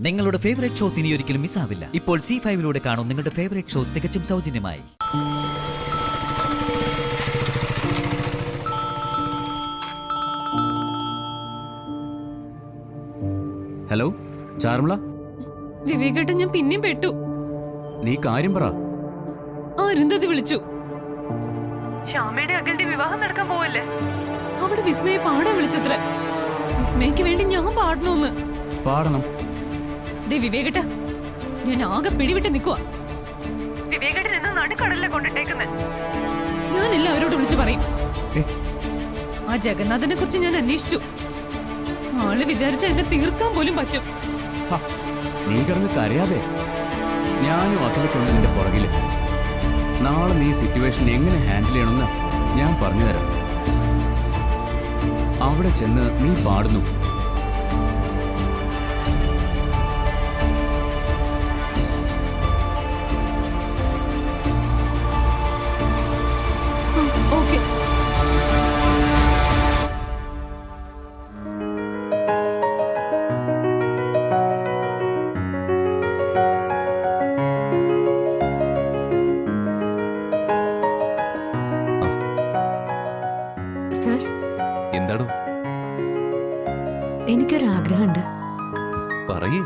നിങ്ങളുടെ favourite shows ഇനി ഒരിക്കലും മിസ്സാവില്ല. ഇപ്പോൾ C5 കാണും നിങ്ങളുടെ ഫേവറേറ്റ് ഷോ തികച്ചും സൗജന്യമായി. ഹലോ ചാർമിള, വിവേകേട്ടൻ, ഞാൻ പിന്നെയും പെട്ടു. നീ കാര്യം പറ. അരുന്ധതി വിളിച്ചു. ശ്യാമയുടെ അഖിലിന്റെ വിവാഹം നടക്കാൻ പോവല്ലേ? അവിടെ വിസ്മയെ പാടാൻ വിളിച്ചത്ര. വിസ്മയ്ക്ക് വേണ്ടി ഞാൻ പാടണോന്ന്. പാടണം. ദേ വിവേകേട്ട, ഞാൻ ആകെ പിടിവിട്ട് നിൽക്കുവാ. വിവേകേട്ടൻ എന്ന നടുക്കടലിലെ കൊണ്ടിട്ടേക്കുന്നത്. ഞാൻ എല്ലാവരോടും വിളിച്ചു പറയും. ആ ജഗന്നാഥനെ കുറിച്ച് ഞാൻ അന്വേഷിച്ചു. ആള് വിചാരിച്ച എന്നെ തീർക്കാൻ പോലും പറ്റും. നീ കിടന്ന് കരയാതെ. ഞാനും അഖിലൊക്കെ നിന്റെ പുറകില്. നാളെ നീ സിറ്റുവേഷൻ എങ്ങനെ ഹാൻഡിൽ ചെയ്യണമെന്ന് ഞാൻ പറഞ്ഞുതരാം. അവിടെ ചെന്ന് നീ പാടുന്നു. ഓക്കെ. സർ, എന്താടോ? എനിക്കൊരാഗ്രഹമുണ്ട്. പറയേ.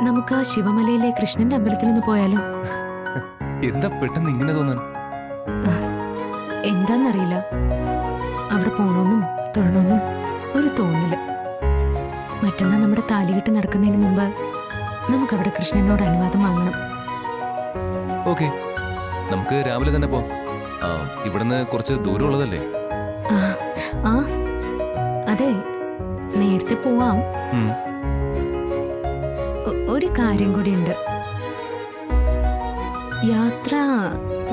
നമുക്ക് ആ ശിവമലയിലെ കൃഷ്ണന്റെ അമ്പലത്തിൽ ഒന്ന് പോയാലോ? എന്താ പെട്ടെന്ന് ഇങ്ങനെ തോന്നാൻ? എന്താന്നറിയില്ല, അവിടെ പോണോന്നും തൊഴണമെന്നും ഒരു തോന്നല്. മറ്റന്നാ നമ്മുടെ താലികെട്ട് നടക്കുന്നതിന് മുമ്പ് നമുക്കവിടെ കൃഷ്ണനോട് അനുവാദം വാങ്ങണം. ഓക്കെ, നമുക്ക് രാവിലെ തന്നെ പോവാം. ഇവിടുന്ന് കുറച്ച് ദൂരമുള്ളതല്ലേ? ആ അതെ, നേരത്തെ പോവാം. ഒരു കാര്യം കൂടിയുണ്ട്. യാത്ര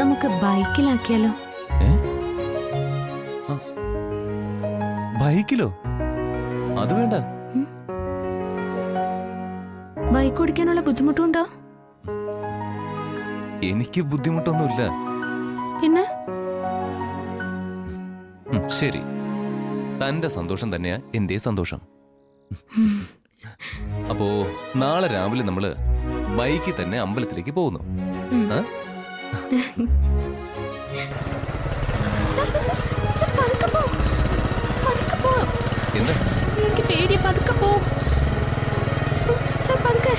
നമുക്ക് ബൈക്കിലാക്കിയാലോ? ബൈക്കിലോ? അത് വേണ്ട. ബൈക്ക് ഓടിക്കാനുള്ള ബുദ്ധിമുട്ടുണ്ടോ? എനിക്ക് ബുദ്ധിമുട്ടൊന്നുമില്ല. പിന്നെ ശരി, തന്റെ സന്തോഷം തന്നെയാ എന്റെ സന്തോഷം. അപ്പോ നാളെ രാവിലെ നമ്മള് ബൈക്കിൽ തന്നെ അമ്പലത്തിലേക്ക് പോകുന്നു. എന്താ? എനിക്ക് പേടി. പതുക്കെ പോ. പതുക്കെ.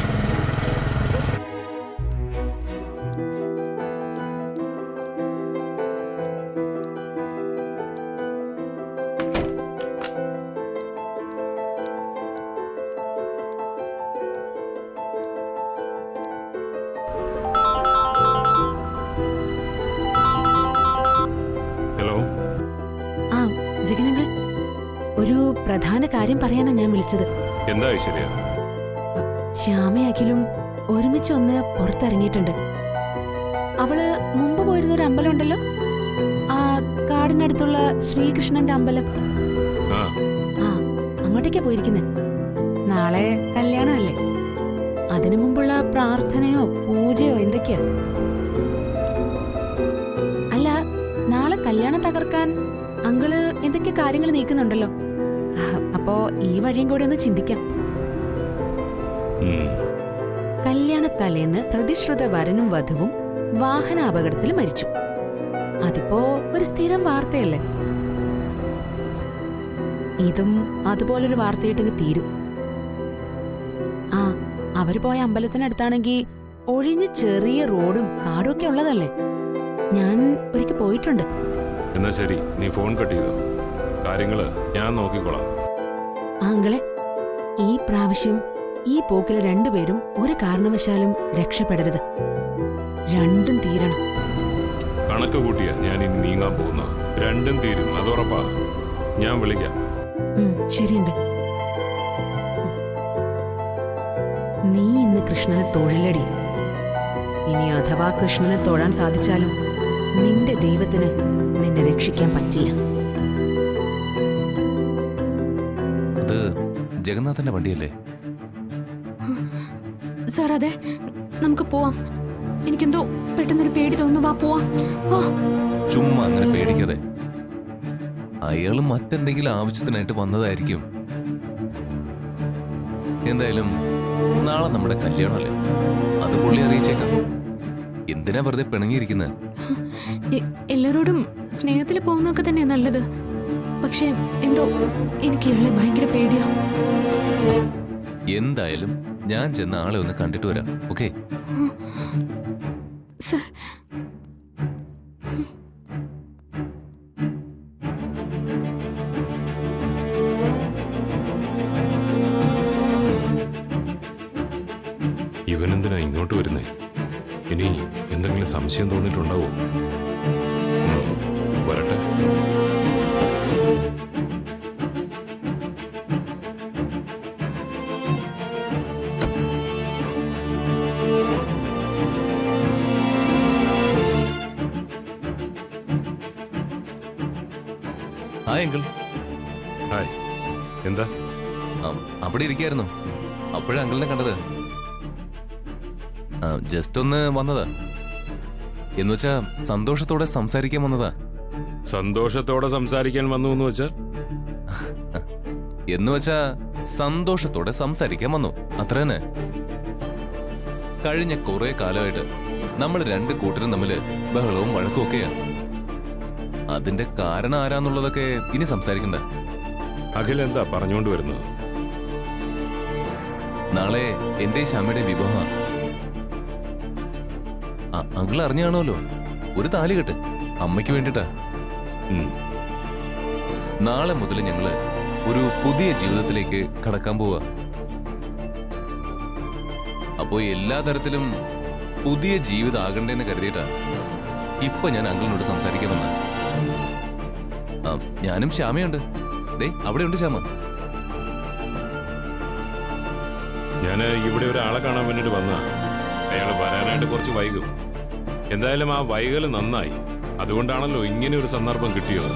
ആ ജഗനങ്ങൾ, ഒരു പ്രധാന കാര്യം പറയാനാ ഞാൻ വിളിച്ചത്. എന്താ ഐശ്വര്യ? ശ്യാമയാക്കിലും ഒരുമിച്ച് ഒന്ന് പുറത്തിറങ്ങിയിട്ടുണ്ട്. അവള് മുമ്പ് പോയിരുന്ന ഒരു അമ്പലം ഉണ്ടല്ലോ, ആ കാടിനടുത്തുള്ള ശ്രീകൃഷ്ണന്റെ അമ്പലം. ആ അങ്ങോട്ടേക്കാ പോയിരിക്കുന്നെ. നാളെ കല്യാണമല്ലേ, അതിനു മുമ്പുള്ള പ്രാർത്ഥനയോ പൂജയോ എന്തൊക്കെയാ. അല്ല, നാളെ കല്യാണം തകർക്കാൻ അങ്കിള് എന്തൊക്കെ കാര്യങ്ങൾ നീക്കുന്നുണ്ടല്ലോ. അപ്പോ ഈ വഴിയും കൂടി ഒന്ന് ചിന്തിക്കാം. കല്യാണ തലേന്ന് പ്രതിശ്രുത വരനും വധുവും വാഹനാപകടത്തിൽ മരിച്ചു. അതിപ്പോ ഒരു സ്ഥിരം വാർത്തയല്ലേ. ഇതും അതുപോലൊരു വാർത്തയായിട്ടങ്ങ് തീരും. ആ അവര് പോയ അമ്പലത്തിനടുത്താണെങ്കി ഒഴിഞ്ഞ ചെറിയ റോഡും കാടും ഒക്കെ ഉള്ളതല്ലേ. ഞാൻ ഒരിക്കൽ പോയിട്ടുണ്ട്. എന്നാ ശരി, നീ ഫോൺ കട്ട് ചെയ്തോ. കാര്യങ്ങള് ഞാൻ നോക്കിക്കോളാം. ആങ്കളെ, ഈ പ്രാവശ്യം ഈ പോക്കില് രണ്ടുപേരും ഒരു കാരണവശാലും രക്ഷപ്പെടരുത്. രണ്ടും തീരണം. കണക്ക് കൂട്ടിയാ ഞാൻ ഇനി നീങ്ങാൻ പോകുന്ന. രണ്ടും തീരും, അതുറപ്പാ. ഞാൻ വിളിക്കാം. ശരി അങ്കിൾ. നീ ഇന്ന് കൃഷ്ണനെ തൊഴിലടി. ഇനി അഥവാ കൃഷ്ണനെ തൊഴാൻ സാധിച്ചാലും നിന്റെ ദൈവത്തിന് നിന്നെ രക്ഷിക്കാൻ പറ്റില്ല. അത് ജഗന്നാഥന്റെ വണ്ടിയല്ലേ? സാർ, അതെ, നമുക്ക് പോവാം. എനിക്കെന്തോ പെട്ടെന്നൊരു പേടി തോന്നുന്നു. വാ പോവാം. ചുമ്മാ അങ്ങനെ പേടിക്കാതെ. അയാൾ മറ്റെന്തെങ്കിലും ആവശ്യത്തിനായിട്ട് വന്നതായിരിക്കും. എന്തായാലും നാളെ നമ്മുടെ കല്യാണമല്ലേ, അത് പുള്ളി അറിയിച്ചേക്കാം. എന്തിനാ വെറുതെ പിണങ്ങിയിരിക്കുന്നത്? എല്ലാരോടും സ്നേഹത്തിൽ പോകുന്നൊക്കെ തന്നെയാ നല്ലത്. പക്ഷെ എന്തോ എനിക്ക് ഇയാളെ ഭയങ്കര പേടിയാ. എന്തായാലും ഞാൻ ചെന്ന ആളെ ഒന്ന് കണ്ടിട്ട് വരാം. ഓക്കെ? സർ, ഇവനെന്തിനാ ഇങ്ങോട്ട് വരുന്നേ? ഇനി എന്തെങ്കിലും സംശയം തോന്നിയിട്ടുണ്ടാവോ? വരട്ടെ. Hi uncle. ഹായ്. എന്താ? അവിടെ ഇരിക്കായിരുന്നു, അപ്പോഴാ അങ്കിളിനെ കണ്ടത്. ജസ്റ്റ് ഒന്ന് വന്നതാ. എന്നുവെച്ചാ സന്തോഷത്തോടെ സംസാരിക്കാൻ വന്നതാ. സന്തോഷത്തോടെ സംസാരിക്കാൻ വന്നു എന്ന് വെച്ചാൽ? എന്നുവെച്ചാ സന്തോഷത്തോടെ സംസാരിക്കാൻ വന്നു, അത്ര തന്നെ. കഴിഞ്ഞ കുറെ കാലമായിട്ട് നമ്മൾ രണ്ട് കൂട്ടരും തമ്മില് ബഹളവും വഴക്കും ഒക്കെയാ. അതിന്റെ കാരണം ആരാന്നുള്ളതൊക്കെ ഇനി സംസാരിക്കണ്ട. അഖിൽ എന്താ പറഞ്ഞുകൊണ്ട് വരുന്നത്? നാളെ എന്റെ ശ്യാമയുടെ വിവാഹമാണ്. അങ്കിൾ അറിഞ്ഞാണല്ലോ, ഒരു താലി കെട്ട് അമ്മയ്ക്ക് വേണ്ടിട്ടാ. നാളെ മുതൽ ഞങ്ങള് ഒരു പുതിയ ജീവിതത്തിലേക്ക് കടക്കാൻ പോവാ. അപ്പോ എല്ലാ തരത്തിലും പുതിയ ജീവിതം ആകണ്ടേന്ന് കരുതിയിട്ടാ ഇപ്പൊ ഞാൻ അങ്കിളിനോട് സംസാരിക്കാൻ വന്ന. ഞാനും ശ്യാമയുണ്ട്. ദേ അവിടെയുണ്ട് ശ്യാമ. ഞാൻ ഇവിടെ ഒരാളെ കാണാൻ വേണ്ടിട്ട് വന്ന. അയാൾ വരാനായിട്ട് കുറച്ച് വൈകും. എന്തായാലും ആ വൈകല് നന്നായി. അതുകൊണ്ടാണല്ലോ ഇങ്ങനെ ഒരു സന്ദർഭം കിട്ടിയത്.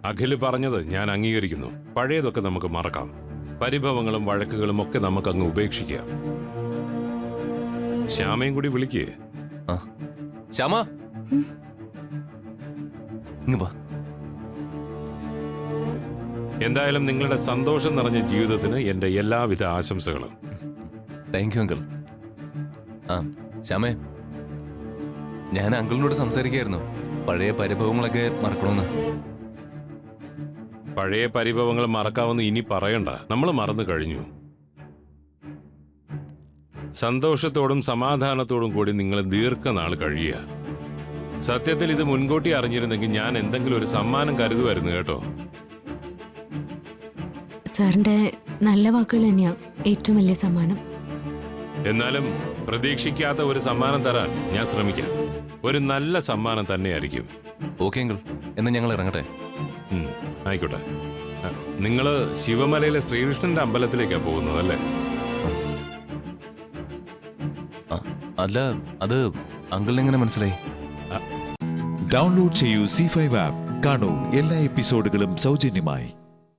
അഖില് പറഞ്ഞത് ഞാൻ അംഗീകരിക്കുന്നു. പഴയതൊക്കെ നമുക്ക് മറക്കാം. പരിഭവങ്ങളും വഴക്കുകളും ഒക്കെ നമുക്ക് അങ്ങ് ഉപേക്ഷിക്കാം. ശ്യാമയും കൂടി വിളിക്കേ. ശ്യാമ, ഇങ്ങ് വാ. എന്തായാലും നിങ്ങളുടെ സന്തോഷം നിറഞ്ഞ ജീവിതത്തിന് എന്റെ എല്ലാവിധ ആശംസകളും. Thank you uncle. ശ്യാമേ, ഞാൻ അങ്കിളിനോട് സംസാരിക്കായിരുന്നു പഴയ പരിഭവങ്ങളൊക്കെ മറക്കണമെന്ന്. പഴയ പരിഭവങ്ങൾ മറക്കാമെന്ന് ഇനി പറയണ്ട. നമ്മൾ മറന്നു കഴിഞ്ഞു. സന്തോഷത്തോടും സമാധാനത്തോടും കൂടി നിങ്ങൾ ദീർഘനാൾ കഴിയുക. സത്യത്തിൽ ഇത് മുൻകൂട്ടി അറിഞ്ഞിരുന്നെങ്കിൽ ഞാൻ എന്തെങ്കിലും ഒരു സമ്മാനം കരുതുമായിരുന്നു കേട്ടോ. സാറിന്റെ നല്ല വാക്കുകൾ തന്നെയാ ഏറ്റവും വലിയ സമ്മാനം. എന്നാലും പ്രതീക്ഷിക്കാത്ത ഒരു സമ്മാനം തരാൻ ഞാൻ ശ്രമിക്കാം. ഒരു നല്ല സമ്മാനം തന്നെയായിരിക്കും. ഓക്കെ അങ്കിൾ, എന്നാ ഞങ്ങൾ ഇറങ്ങട്ടെ. ആയിക്കോട്ടെ. നിങ്ങള് ശിവമലയിലെ ശ്രീകൃഷ്ണന്റെ അമ്പലത്തിലേക്കാ പോകുന്നത് അല്ലേ? അല്ല, അത് അങ്കിളിന് എങ്ങനെ മനസ്സിലായി? ഡൗൺലോഡ് ചെയ്യൂ C5 ആപ്പ്. കാണൂ എല്ലാ എപ്പിസോഡുകളും സൗജന്യമായി.